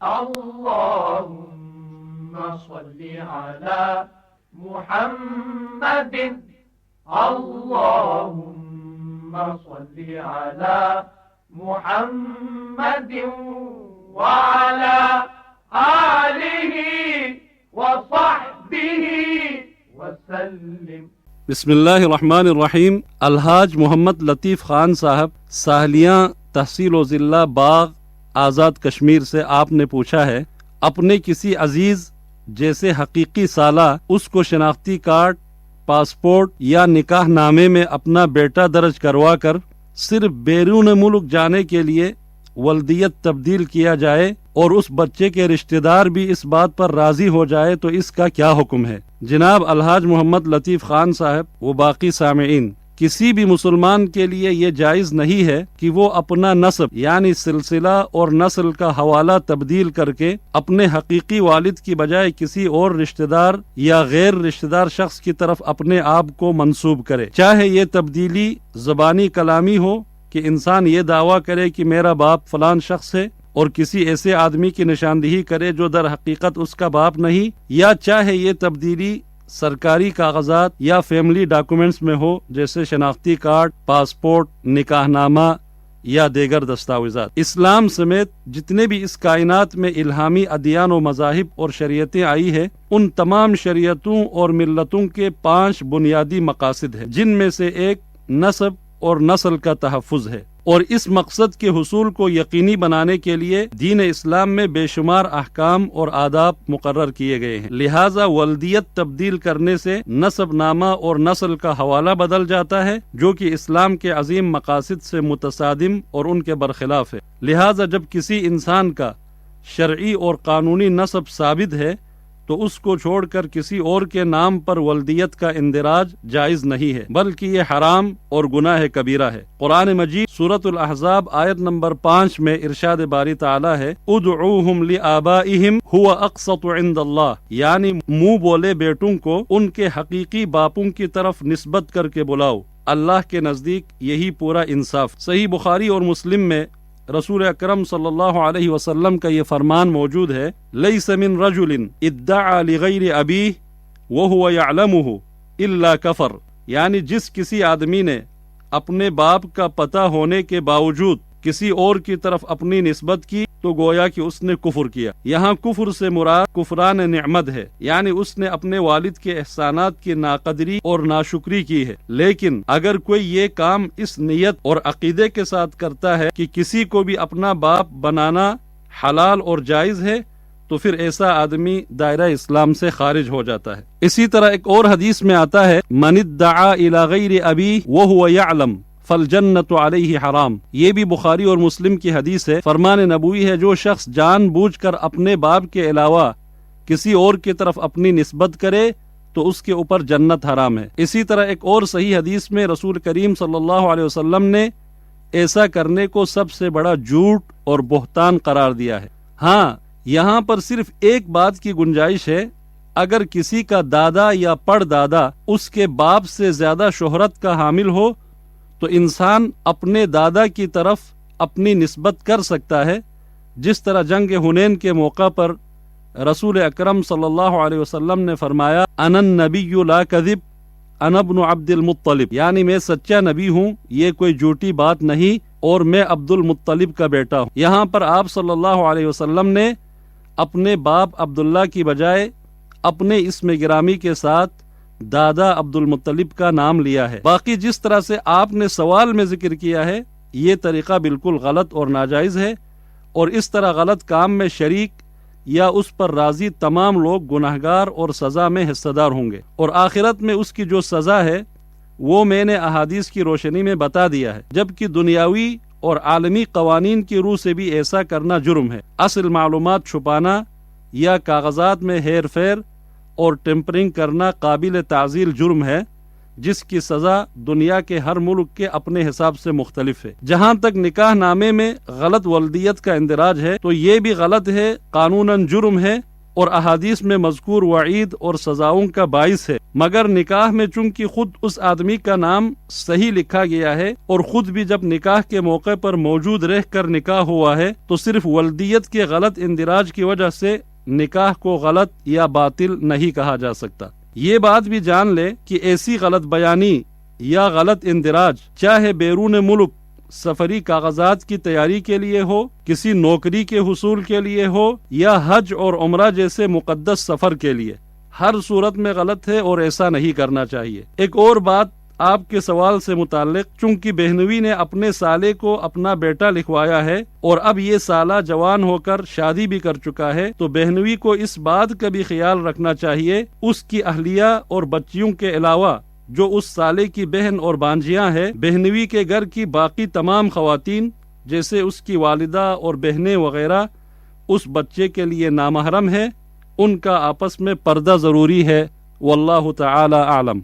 اللهم صل على محمد اللهم صل على محمد وعلى آله وصحبه وسلم۔ بسم اللہ الرحمن الرحیم۔ الحاج محمد لطیف خان صاحب، ساحلیاں تحصیل و ضلع باغ، آزاد کشمیر سے آپ نے پوچھا ہے، اپنے کسی عزیز جیسے حقیقی سالہ اس کو شناختی کارڈ، پاسپورٹ یا نکاح نامے میں اپنا بیٹا درج کروا کر صرف بیرون ملک جانے کے لیے ولدیت تبدیل کیا جائے اور اس بچے کے رشتہ دار بھی اس بات پر راضی ہو جائے تو اس کا کیا حکم ہے؟ جناب الحاج محمد لطیف خان صاحب و باقی سامعین، کسی بھی مسلمان کے لیے یہ جائز نہیں ہے کہ وہ اپنا نسب یعنی سلسلہ اور نسل کا حوالہ تبدیل کر کے اپنے حقیقی والد کی بجائے کسی اور رشتہ دار یا غیر رشتہ دار شخص کی طرف اپنے آپ کو منسوب کرے، چاہے یہ تبدیلی زبانی کلامی ہو کہ انسان یہ دعویٰ کرے کہ میرا باپ فلان شخص ہے اور کسی ایسے آدمی کی نشاندہی کرے جو در حقیقت اس کا باپ نہیں، یا چاہے یہ تبدیلی سرکاری کاغذات یا فیملی ڈاکومنٹس میں ہو جیسے شناختی کارڈ، پاسپورٹ، نکاح نامہ یا دیگر دستاویزات۔ اسلام سمیت جتنے بھی اس کائنات میں الہامی ادیان و مذاہب اور شریعتیں آئی ہیں، ان تمام شریعتوں اور ملتوں کے 5 بنیادی مقاصد ہیں، جن میں سے ایک نسب اور نسل کا تحفظ ہے، اور اس مقصد کے حصول کو یقینی بنانے کے لیے دین اسلام میں بے شمار احکام اور آداب مقرر کیے گئے ہیں۔ لہٰذا ولدیت تبدیل کرنے سے نسب نامہ اور نسل کا حوالہ بدل جاتا ہے، جو کہ اسلام کے عظیم مقاصد سے متصادم اور ان کے برخلاف ہے۔ لہٰذا جب کسی انسان کا شرعی اور قانونی نسب ثابت ہے تو اس کو چھوڑ کر کسی اور کے نام پر ولدیت کا اندراج جائز نہیں ہے، بلکہ یہ حرام اور گناہ کبیرہ ہے۔ قرآن مجید سورۃ الاحزاب آیت نمبر 5 میں ارشاد باری تعالی ہے، ادعوہم لآبائہم هو اقسط عند اللہ، یعنی منہ بولے بیٹوں کو ان کے حقیقی باپوں کی طرف نسبت کر کے بلاؤ، اللہ کے نزدیک یہی پورا انصاف۔ صحیح بخاری اور مسلم میں رسول اکرم صلی اللہ علیہ وسلم کا یہ فرمان موجود ہے، لیس من رجل ادعى لغیر ابیہ وهو يعلمه الا کفر، یعنی جس کسی آدمی نے اپنے باپ کا پتہ ہونے کے باوجود کسی اور کی طرف اپنی نسبت کی تو گویا کہ اس نے کفر کیا۔ یہاں کفر سے مراد کفران نعمت ہے، یعنی اس نے اپنے والد کے احسانات کی ناقدری اور ناشکری کی ہے۔ لیکن اگر کوئی یہ کام اس نیت اور عقیدے کے ساتھ کرتا ہے کہ کسی کو بھی اپنا باپ بنانا حلال اور جائز ہے تو پھر ایسا آدمی دائرہ اسلام سے خارج ہو جاتا ہے۔ اسی طرح ایک اور حدیث میں آتا ہے، من ادعا الی غیر ابیہ وہو یعلم فالجنت علیہ حرام، یہ بھی بخاری اور مسلم کی حدیث ہے۔ فرمان نبوی ہے، جو شخص جان بوجھ کر اپنے باپ کے علاوہ کسی اور کی طرف اپنی نسبت کرے تو اس کے اوپر جنت حرام ہے۔ اسی طرح ایک اور صحیح حدیث میں رسول کریم صلی اللہ علیہ وسلم نے ایسا کرنے کو سب سے بڑا جھوٹ اور بہتان قرار دیا ہے۔ ہاں، یہاں پر صرف ایک بات کی گنجائش ہے، اگر کسی کا دادا یا پڑ دادا اس کے باپ سے زیادہ شہرت کا حامل ہو تو انسان اپنے دادا کی طرف اپنی نسبت کر سکتا ہے، جس طرح جنگ حنین کے موقع پر رسول اکرم صلی اللہ علیہ وسلم نے فرمایا، انا النبی لا کذب انا ابن عبد المطلب، یعنی میں سچا نبی ہوں، یہ کوئی جھوٹی بات نہیں، اور میں عبد المطلب کا بیٹا ہوں۔ یہاں پر آپ صلی اللہ علیہ وسلم نے اپنے باپ عبداللہ کی بجائے اپنے اسم گرامی کے ساتھ دادا عبد المطلب کا نام لیا ہے۔ باقی جس طرح سے آپ نے سوال میں ذکر کیا ہے، یہ طریقہ بالکل غلط اور ناجائز ہے، اور اس طرح غلط کام میں شریک یا اس پر راضی تمام لوگ گناہگار اور سزا میں حصہ دار ہوں گے، اور آخرت میں اس کی جو سزا ہے وہ میں نے احادیث کی روشنی میں بتا دیا ہے، جبکہ دنیاوی اور عالمی قوانین کی روح سے بھی ایسا کرنا جرم ہے۔ اصل معلومات چھپانا یا کاغذات میں ہیر پھیر اور ٹیمپرنگ کرنا قابل تعزیل جرم ہے، جس کی سزا دنیا کے ہر ملک کے اپنے حساب سے مختلف ہے۔ جہاں تک نکاح نامے میں غلط ولدیت کا اندراج ہے تو یہ بھی غلط ہے، قانوناً جرم ہے، اور احادیث میں مذکور وعید اور سزاؤں کا باعث ہے، مگر نکاح میں چونکہ خود اس آدمی کا نام صحیح لکھا گیا ہے اور خود بھی جب نکاح کے موقع پر موجود رہ کر نکاح ہوا ہے، تو صرف ولدیت کے غلط اندراج کی وجہ سے نکاح کو غلط یا باطل نہیں کہا جا سکتا۔ یہ بات بھی جان لے کہ ایسی غلط بیانی یا غلط اندراج چاہے بیرون ملک سفری کاغذات کی تیاری کے لیے ہو، کسی نوکری کے حصول کے لیے ہو، یا حج اور عمرہ جیسے مقدس سفر کے لیے، ہر صورت میں غلط ہے اور ایسا نہیں کرنا چاہیے۔ ایک اور بات آپ کے سوال سے متعلق، چونکہ بہنوئی نے اپنے سالے کو اپنا بیٹا لکھوایا ہے اور اب یہ سالہ جوان ہو کر شادی بھی کر چکا ہے، تو بہنوئی کو اس بات کا بھی خیال رکھنا چاہیے اس کی اہلیہ اور بچیوں کے علاوہ جو اس سالے کی بہن اور بانجیاں ہیں، بہنوئی کے گھر کی باقی تمام خواتین جیسے اس کی والدہ اور بہنیں وغیرہ اس بچے کے لیے نامحرم ہے، ان کا آپس میں پردہ ضروری ہے۔ واللہ تعالی اعلم۔